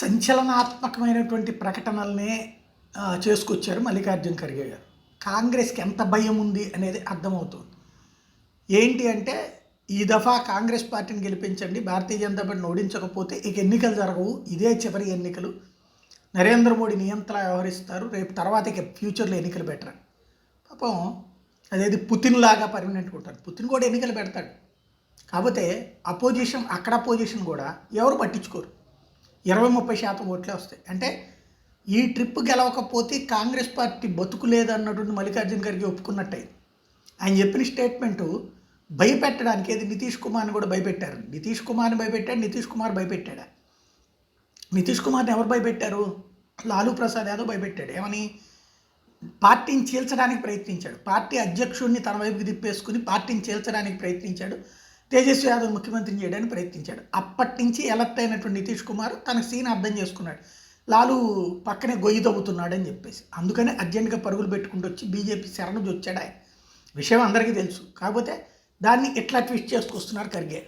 సంచలనాత్మకమైనటువంటి ప్రకటనలనే చేసుకొచ్చారు మల్లికార్జున ఖర్గే గారు. కాంగ్రెస్‌కి ఎంత భయం ఉంది అనేది అర్థమవుతుంది. ఏంటి అంటే, ఈ దఫా కాంగ్రెస్ పార్టీని గెలిపించండి, భారతీయ జనతా పార్టీని ఓడించకపోతే ఇక ఎన్నికలు జరగవు, ఇదే చివరి ఎన్నికలు, నరేంద్ర మోడీ నియంత్రణ వ్యవహరిస్తారు, రేపు తర్వాత ఇక ఫ్యూచర్లో ఎన్నికలు పెట్టరు. పాపం అదేది పుతిన్ లాగా పర్మనెంట్గా ఉంటాడు. పుతిన్ కూడా ఎన్నికలు పెడతాడు. కాకపోతే అపోజిషన్ కూడా ఎవరు పట్టించుకోరు. 20-30% ఓట్లే వస్తాయి. అంటే ఈ ట్రిప్ గెలవకపోతే కాంగ్రెస్ పార్టీ బతుకు లేదన్నటువంటి మల్లికార్జున ఖర్గే ఒప్పుకున్నట్టయింది. ఆయన చెప్పిన స్టేట్మెంటు భయపెట్టడానికి, ఏది నితీష్ కుమార్ని కూడా భయపెట్టారు. నితీష్ కుమార్ని భయపెట్టాడు, నితీష్ కుమార్ భయపెట్టాడు. నితీష్ కుమార్ని ఎవరు భయపెట్టారు? లాలూ ప్రసాద్ యాదవ్ భయపెట్టాడు. ఏమని? పార్టీని చీల్చడానికి ప్రయత్నించాడు. పార్టీ అధ్యక్షుడిని తన వైపుకి తిప్పేసుకుని పార్టీని చీల్చడానికి ప్రయత్నించాడు. తేజస్వి యాదవ్ ముఖ్యమంత్రిని చేయడానికి ప్రయత్నించాడు. అప్పటి నుంచి ఎలక్ట్ అయినటువంటి నితీష్ కుమార్ తన సీన్ అర్థం చేసుకున్నాడు. లాలు పక్కనే గొయ్యి తవ్వుతున్నాడు అని చెప్పేసి, అందుకని అర్జెంటుగా పరుగులు పెట్టుకుంటూ వచ్చి బీజేపీ శరణు వచ్చాడు. ఆయన విషయం అందరికీ తెలుసు. కాకపోతే దాన్ని ఎట్లా ట్విస్ట్ చేసుకొస్తున్నారు ఖర్గే.